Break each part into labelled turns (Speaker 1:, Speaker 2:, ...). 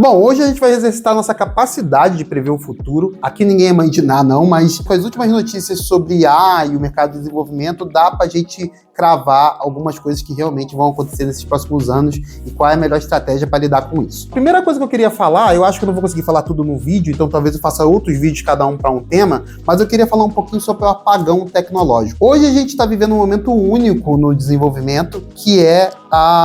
Speaker 1: Bom, hoje a gente vai exercitar nossa capacidade de prever o futuro. Aqui ninguém é mãe de nada, não, mas com as últimas notícias sobre IA e o mercado de desenvolvimento, dá pra gente cravar algumas coisas que realmente vão acontecer nesses próximos anos e qual é a melhor estratégia para lidar com isso. Primeira coisa que eu queria falar, eu acho que eu não vou conseguir falar tudo no vídeo, então talvez eu faça outros vídeos, cada um para um tema, mas eu queria falar um pouquinho sobre o apagão tecnológico. Hoje a gente está vivendo um momento único no desenvolvimento, que é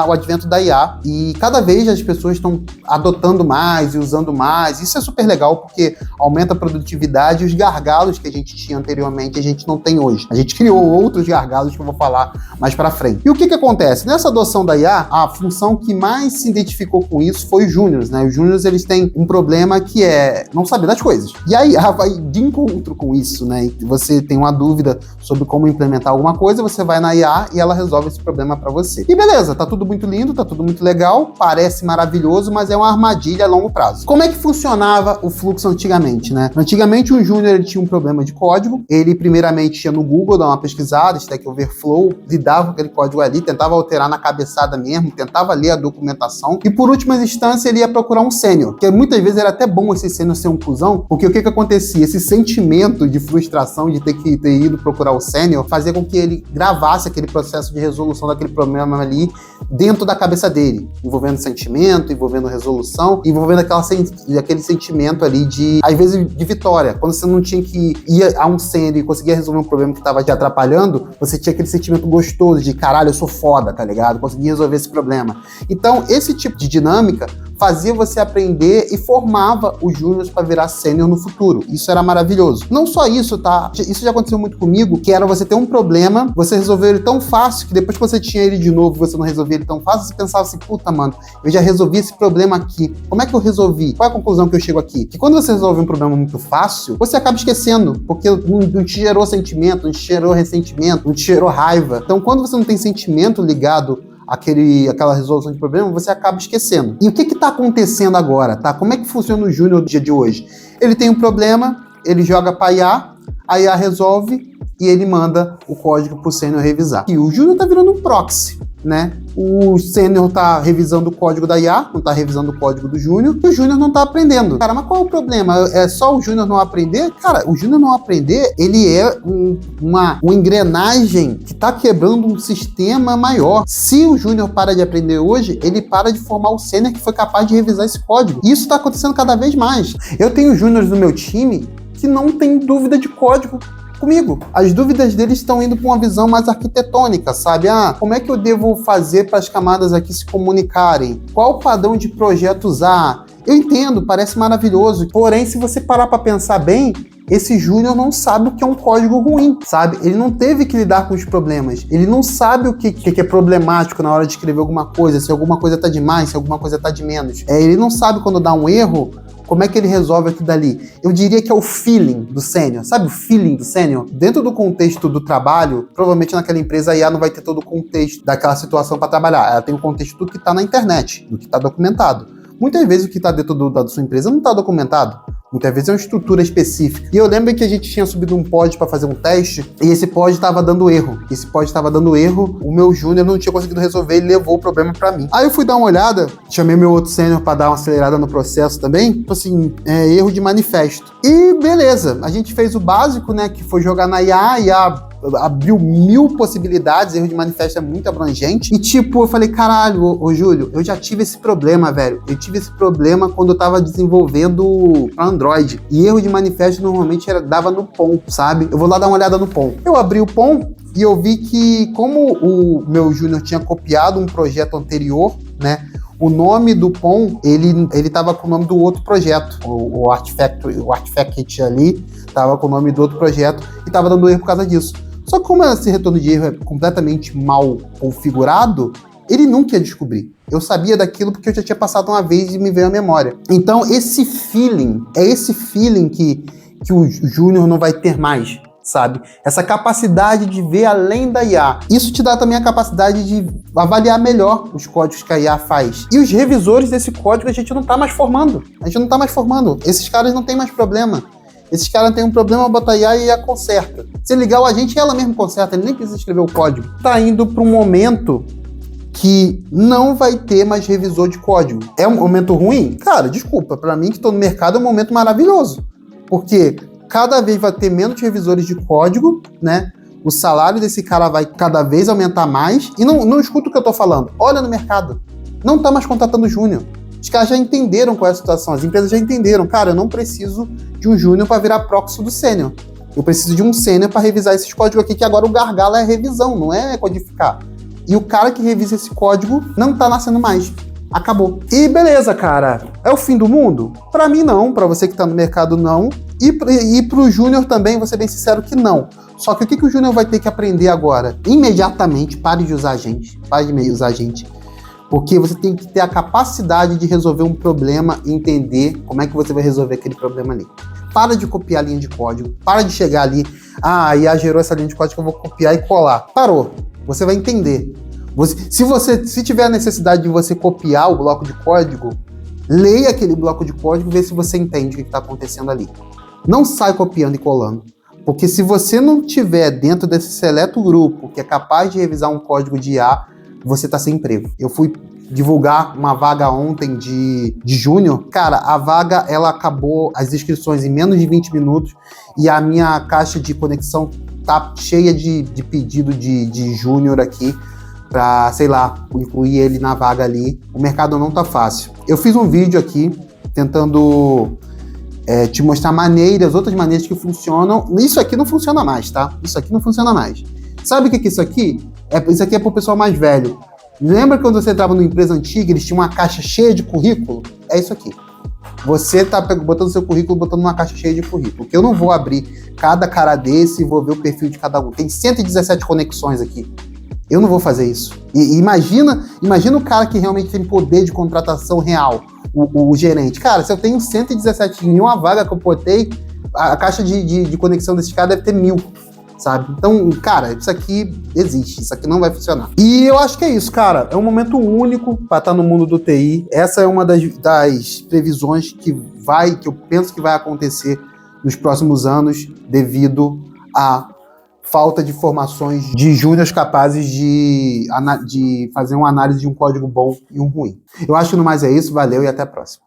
Speaker 1: o advento da IA, e cada vez as pessoas estão adotando mais e usando mais. Isso é super legal porque aumenta a produtividade e os gargalos que a gente tinha anteriormente a gente não tem hoje. A gente criou outros gargalos que eu vou falar mais pra frente. E o que acontece? Nessa adoção da IA, a função que mais se identificou com isso foi os júniors, né? Os júniors, eles têm um problema que é não saber das coisas. E a IA vai de encontro com isso, né? E você tem uma dúvida sobre como implementar alguma coisa, você vai na IA e ela resolve esse problema pra você. E beleza, tá tudo muito lindo, tá tudo muito legal, parece maravilhoso, mas é uma armadilha a longo prazo. Como é que funcionava o fluxo antigamente, né? Antigamente, um júnior, ele tinha um problema de código, ele primeiramente ia no Google dar uma pesquisada, Stack Overflow, lidava com aquele código ali, tentava alterar na cabeçada mesmo, tentava ler a documentação, e por última instância ele ia procurar um sênior, porque muitas vezes era até bom esse sênior ser um cuzão, porque o que acontecia? Esse sentimento de frustração de ter ido procurar o sênior fazia com que ele gravasse aquele processo de resolução daquele problema ali dentro da cabeça dele, envolvendo sentimento, envolvendo resolução, envolvendo aquele sentimento ali de, às vezes, de vitória. Quando você não tinha que ir a um sênior e conseguia resolver um problema que estava te atrapalhando, você tinha aquele sentimento gostoso de caralho, eu sou foda, tá ligado? Consegui resolver esse problema. Então, esse tipo de dinâmica fazia você aprender e formava os júniors para virar sênior no futuro. Isso era maravilhoso. Não só isso, tá? Isso já aconteceu muito comigo, que era você ter um problema, você resolveu ele tão fácil, que depois que você tinha ele de novo, você não resolvia ele tão fácil, você pensava assim, puta, mano, eu já resolvi esse problema aqui. Como é que eu resolvi? Qual é a conclusão que eu chego aqui? Que quando você resolve um problema muito fácil, você acaba esquecendo, porque não te gerou sentimento, não te gerou ressentimento, não te gerou raiva. Então, quando você não tem sentimento ligado aquela resolução de problema, você acaba esquecendo. E o que tá acontecendo agora, tá? Como é que funciona o júnior no dia de hoje? Ele tem um problema, ele joga pra IA, a IA resolve e ele manda o código pro sênior revisar. E o júnior tá virando um proxy, né? O sênior tá revisando o código da IA, não tá revisando o código do júnior, e o júnior não tá aprendendo. Cara, mas qual é o problema? É só o júnior não aprender? Cara, o júnior não aprender, ele é uma engrenagem que tá quebrando um sistema maior. Se o júnior para de aprender hoje, ele para de formar o sênior que foi capaz de revisar esse código. E isso tá acontecendo cada vez mais. Eu tenho júniors no meu time que não tem dúvida de código comigo. As dúvidas deles estão indo para uma visão mais arquitetônica, sabe? Como é que eu devo fazer para as camadas aqui se comunicarem? Qual padrão de projeto usar? Eu entendo, parece maravilhoso. Porém, se você parar para pensar bem, esse júnior não sabe o que é um código ruim, sabe? Ele não teve que lidar com os problemas. Ele não sabe o que é problemático na hora de escrever alguma coisa, se alguma coisa tá demais, se alguma coisa tá de menos. Ele não sabe quando dá um erro, como é que ele resolve aquilo dali? Eu diria que é o feeling do sênior. Sabe o feeling do sênior? Dentro do contexto do trabalho, provavelmente naquela empresa a IA não vai ter todo o contexto daquela situação para trabalhar. Ela tem o contexto do que está na internet, do que está documentado. Muitas vezes o que está dentro da sua empresa não está documentado. Muitas vezes é uma estrutura específica. E eu lembro que a gente tinha subido um pod para fazer um teste e esse pod estava dando erro. O meu júnior não tinha conseguido resolver e levou o problema para mim. Aí eu fui dar uma olhada, chamei meu outro sênior para dar uma acelerada no processo também. Tipo assim, erro de manifesto. E beleza, a gente fez o básico, né, que foi jogar na IA abriu 1000 possibilidades, erro de manifesto é muito abrangente. E tipo, eu falei, caralho, ô Júlio, eu já tive esse problema, velho. Eu tive esse problema quando eu tava desenvolvendo pra Android. E erro de manifesto normalmente dava no POM, sabe? Eu vou lá dar uma olhada no POM. Eu abri o POM e eu vi que, como o meu júnior tinha copiado um projeto anterior, né? O nome do POM, ele tava com o nome do outro projeto. O Artifact ali tava com o nome do outro projeto e tava dando erro por causa disso. Só que como esse retorno de erro é completamente mal configurado, ele nunca ia descobrir. Eu sabia daquilo porque eu já tinha passado uma vez e me veio à memória. Então, esse feeling que o júnior não vai ter mais, sabe? Essa capacidade de ver além da IA. Isso te dá também a capacidade de avaliar melhor os códigos que a IA faz. E os revisores desse código a gente não tá mais formando. Esses caras não têm mais problema. Esses caras têm um problema, bota a IA e a conserta. Se ligar o agente, ela mesmo conserta, ele nem precisa escrever o código. Tá indo para um momento que não vai ter mais revisor de código. É um momento ruim? Cara, desculpa, para mim que estou no mercado é um momento maravilhoso, porque cada vez vai ter menos revisores de código, né? O salário desse cara vai cada vez aumentar mais. E não escuta o que eu tô falando. Olha no mercado. Não tá mais contratando júnior. Os caras já entenderam qual é a situação. As empresas já entenderam. Cara, eu não preciso de um júnior para virar proxy do sênior. Eu preciso de um sênior para revisar esses códigos aqui, que agora o gargalo é a revisão, não é codificar. E o cara que revisa esse código não tá nascendo mais. Acabou. E beleza, cara. É o fim do mundo? Pra mim, não. Pra você que tá no mercado, não. E pro júnior também, vou ser bem sincero que não. Só que o que o júnior vai ter que aprender agora? Imediatamente, pare de usar a gente. Pare de usar a gente. Porque você tem que ter a capacidade de resolver um problema e entender como é que você vai resolver aquele problema ali. Para de copiar a linha de código. Para de chegar ali. Ah, a IA gerou essa linha de código que eu vou copiar e colar. Parou. Você vai entender. Se tiver a necessidade de você copiar o bloco de código, leia aquele bloco de código e vê se você entende o que está acontecendo ali. Não sai copiando e colando. Porque se você não tiver dentro desse seleto grupo que é capaz de revisar um código de IA, você está sem emprego. Eu fui divulgar uma vaga ontem de júnior. Cara, a vaga, ela acabou as inscrições em menos de 20 minutos e a minha caixa de conexão tá cheia de pedido de júnior aqui para, sei lá, incluir ele na vaga ali. O mercado não tá fácil. Eu fiz um vídeo aqui tentando te mostrar outras maneiras que funcionam. Isso aqui não funciona mais, tá? Isso aqui não funciona mais. Sabe o que é isso aqui? Isso aqui é pro pessoal mais velho. Lembra quando você entrava numa empresa antiga, eles tinham uma caixa cheia de currículo? É isso aqui. Você tá botando seu currículo, botando uma caixa cheia de currículo. Porque eu não vou abrir cada cara desse e vou ver o perfil de cada um. Tem 117 conexões aqui. Eu não vou fazer isso. E imagina o cara que realmente tem poder de contratação real, o gerente. Cara, se eu tenho 117 em uma vaga que eu botei, a caixa de conexão desse cara deve ter 1000, sabe? Então, cara, isso aqui existe, isso aqui não vai funcionar. E eu acho que é isso, cara. É um momento único para estar no mundo do TI. Essa é uma das previsões que eu penso que vai acontecer nos próximos anos devido a falta de formações de júniors capazes de fazer uma análise de um código bom e um ruim. Eu acho que no mais é isso, valeu e até a próxima.